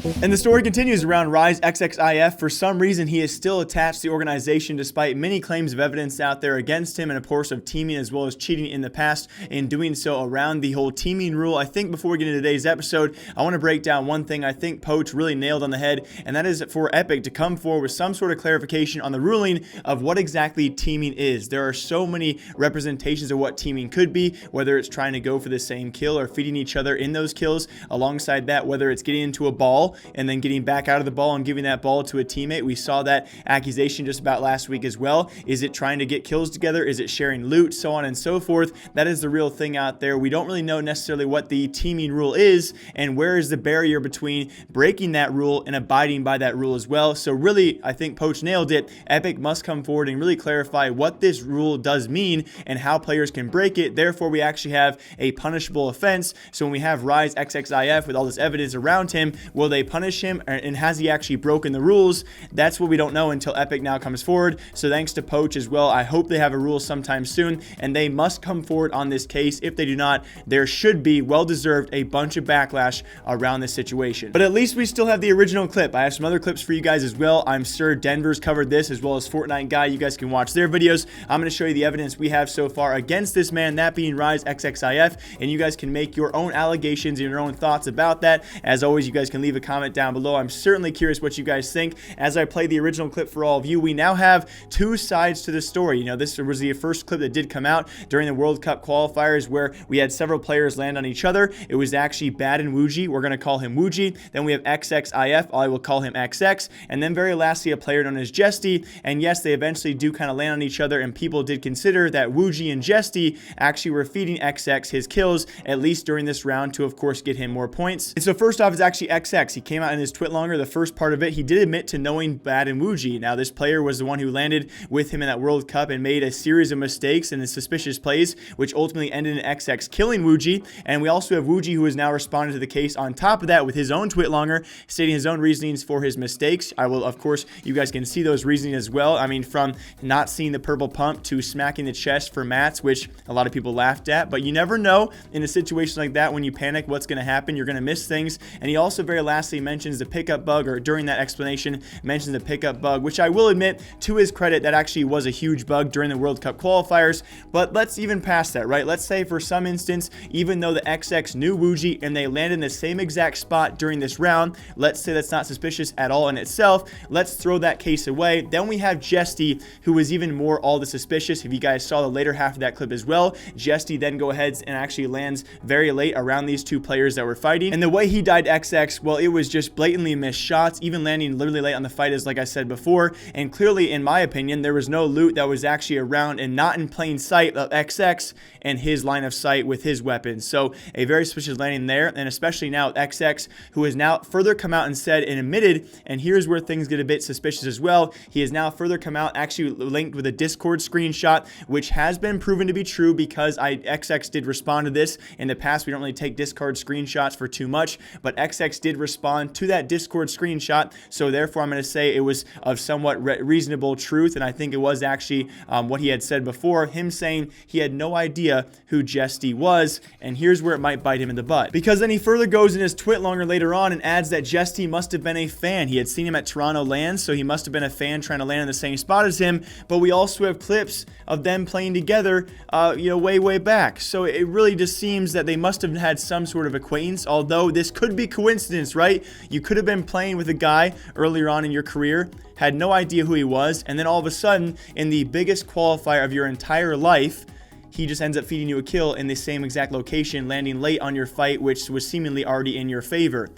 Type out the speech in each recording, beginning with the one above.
And the story continues around Rise XXIF. For some reason, he is still attached to the organization despite many claims of evidence out there against him, and of course of teaming as well as cheating in the past, in doing so around the whole teaming rule. I think before we get into today's episode, I want to break down one thing I think Poach really nailed on the head, and that is for Epic to come forward with some sort of clarification on the ruling of what exactly teaming is. There are so many representations of what teaming could be, whether it's trying to go for the same kill or feeding each other in those kills. Alongside that, whether it's getting into a ball and then getting back out of the ball and giving that ball to a teammate. We saw that accusation just about last week as well. Is it trying to get kills together? Is it sharing loot? So on and so forth. That is the real thing out there. We don't really know necessarily what the teaming rule is and where is the barrier between breaking that rule and abiding by that rule as well. So really, I think Poach nailed it. Epic must come forward and really clarify what this rule does mean and how players can break it. Therefore, we actually have a punishable offense. So when we have Rise XXIF with all this evidence around him, will they punish him, and has he actually broken the rules? That's what we don't know until Epic now comes forward. So thanks to Poach as well. I hope they have a rule sometime soon, and they must come forward on this case. If they do not, there should be, well-deserved, a bunch of backlash around this situation. But at least we still have the original clip. I have some other clips for you guys as well. I'm sure Denver's covered this as well as Fortnite Guy. You guys can watch their videos. I'm going to show you the evidence we have so far against this man, that being Rise XXIF, and you guys can make your own allegations and your own thoughts about that. As always, you guys can leave a comment down below. I'm certainly curious what you guys think. As I play the original clip for all of you, we now have two sides to the story. You know, this was the first clip that did come out during the World Cup qualifiers where we had several players land on each other. It was actually Bad and Woogie. We're going to call him Woogie. Then we have XXIF. I will call him XX. And then very lastly, a player known as Jesty. And yes, they eventually do kind of land on each other, and people did consider that Woogie and Jesty actually were feeding XX his kills, at least during this round, to of course get him more points. And so first off is actually XX. He came out in his Twitlonger, the first part of it. He did admit to knowing Bad and Woogie. Now, this player was the one who landed with him in that World Cup and made a series of mistakes and suspicious plays, which ultimately ended in XX killing Woogie. And we also have Woogie, who has now responded to the case on top of that with his own Twitlonger, stating his own reasonings for his mistakes. I will, of course, you guys can see those reasonings as well. I mean, from not seeing the purple pump to smacking the chest for mats, which a lot of people laughed at. But you never know in a situation like that when you panic what's going to happen. You're going to miss things. And he also very lastly mentions the pickup bug, or during that explanation mentions the pickup bug, which I will admit, to his credit, that actually was a huge bug during the World Cup qualifiers. But let's even pass that, right? Let's say for some instance, even though the XX knew Woogie and they landed in the same exact spot during this round, let's say that's not suspicious at all in itself. Let's throw that case away. Then we have Jesty, who is even more all the suspicious. If you guys saw the later half of that clip as well, Jesty then go ahead and actually lands very late around these two players that were fighting. And the way he died XX, well, it was just blatantly missed shots, even landing literally late on the fight, as like I said before. And clearly, in my opinion, there was no loot that was actually around and not in plain sight of XX and his line of sight with his weapons. So a very suspicious landing there, and especially now with XX, who has now further come out and said and admitted, and here's where things get a bit suspicious as well. He has now further come out, actually linked with a Discord screenshot, which has been proven to be true because XX did respond to this. In the past, we don't really take Discord screenshots for too much, but XX did respond to that Discord screenshot. So therefore, I'm going to say it was of somewhat reasonable truth, and I think it was actually what he had said before, him saying he had no idea who Jesty was, and here's where it might bite him in the butt. Because then he further goes in his Twitlonger later on and adds that Jesty must have been a fan. He had seen him at Toronto land, so he must have been a fan trying to land in the same spot as him, but we also have clips of them playing together, way back. So it really just seems that they must have had some sort of acquaintance, although this could be coincidence, right? You could have been playing with a guy earlier on in your career, had no idea who he was, and then all of a sudden, in the biggest qualifier of your entire life, he just ends up feeding you a kill in the same exact location, landing late on your fight, which was seemingly already in your favor.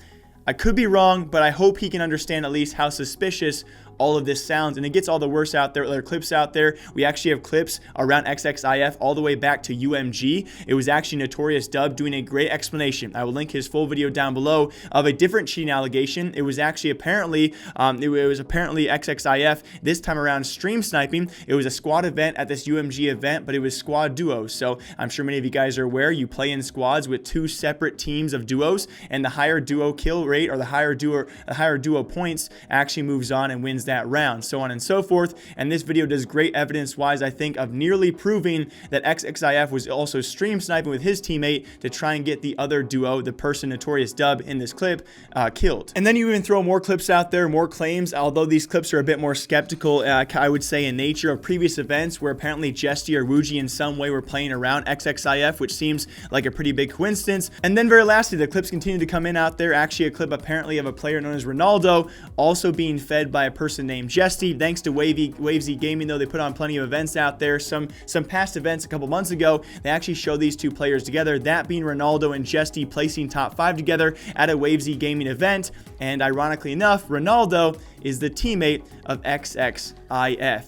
I could be wrong, but I hope he can understand at least how suspicious all of this sounds, and it gets all the worse out there. There are clips out there. We actually have clips around XXIF all the way back to UMG. It was actually Notorious Dub doing a great explanation. I will link his full video down below of a different cheating allegation. It was actually apparently XXIF this time around stream sniping. It was a squad event at this UMG event, but it was squad duos. So I'm sure many of you guys are aware you play in squads with two separate teams of duos, and the higher duo kill rate or the higher duo points actually moves on and wins wins that round, so on and so forth. And this video does great evidence-wise, I think, of nearly proving that XXIF was also stream sniping with his teammate to try and get the other duo, the person Notorious Dub in this clip, killed. And then you even throw more clips out there, more claims, although these clips are a bit more skeptical, I would say, in nature, of previous events where apparently Jesty or Wuji in some way were playing around XXIF, which seems like a pretty big coincidence. And then very lastly, the clips continue to come in out there. Actually, a clip apparently of a player known as Ronaldo also being fed by a person named Jesty. Thanks to Wavesy Gaming, though, they put on plenty of events out there. Some past events a couple months ago, they actually show these two players together, that being Ronaldo and Jesty placing top 5 together at a Wavesy Gaming event. And ironically enough, Ronaldo is the teammate of XXIF.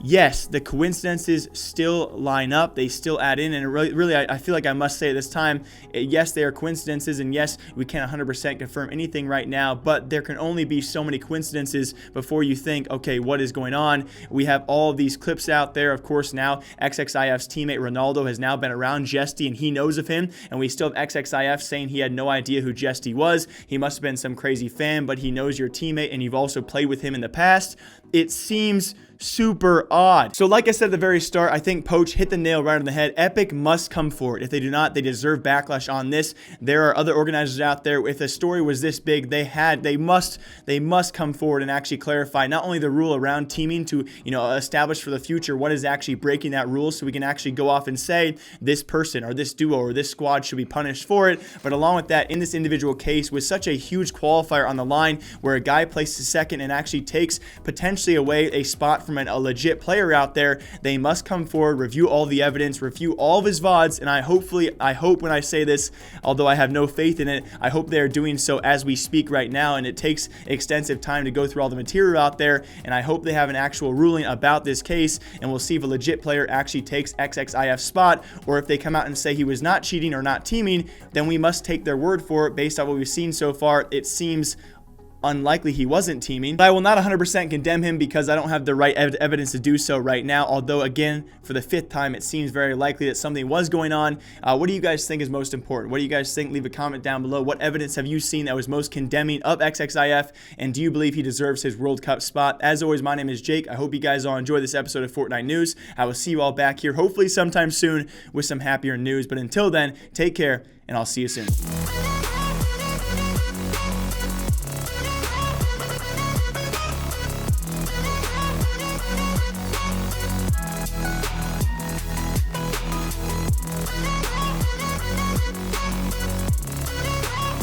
Yes, the coincidences still line up. They still add in, and really, I feel like I must say this time, yes, they are coincidences, and yes, we can't 100% confirm anything right now, but there can only be so many coincidences before you think, okay, what is going on? We have all of these clips out there. Of course, now XXIF's teammate Ronaldo has now been around Jesty, and he knows of him, and we still have XXIF saying he had no idea who Jesty was. He must have been some crazy fan, but he knows your teammate, and you've also played with him in the past. It seems super odd. So like I said at the very start, I think Poach hit the nail right on the head. Epic must come forward. If they do not, they deserve backlash on this. There are other organizers out there. If the story was this big, they must come forward and actually clarify not only the rule around teaming to, establish for the future what is actually breaking that rule, so we can actually go off and say this person or this duo or this squad should be punished for it. But along with that, in this individual case, with such a huge qualifier on the line where a guy places second and actually takes potentially away a spot from a legit player out there, they must come forward, review all the evidence, review all of his VODs, and I hope when I say this, although I have no faith in it, I hope they're doing so as we speak right now, and it takes extensive time to go through all the material out there, and I hope they have an actual ruling about this case, and we'll see if a legit player actually takes XXIF's spot, or if they come out and say he was not cheating or not teaming, then we must take their word for it. Based on what we've seen so far, it seems unlikely he wasn't teaming. But I will not 100% condemn him because I don't have the right evidence to do so right now, although again, for the 5th time, it seems very likely that something was going on. What do you guys think is most important? What do you guys think? Leave a comment down below. What evidence have you seen that was most condemning of XXIF, and do you believe he deserves his World Cup spot? As always, my name is Jake. I hope you guys all enjoy this episode of Fortnite News. I will see you all back here hopefully sometime soon with some happier news, but until then, take care, and I'll see you soon.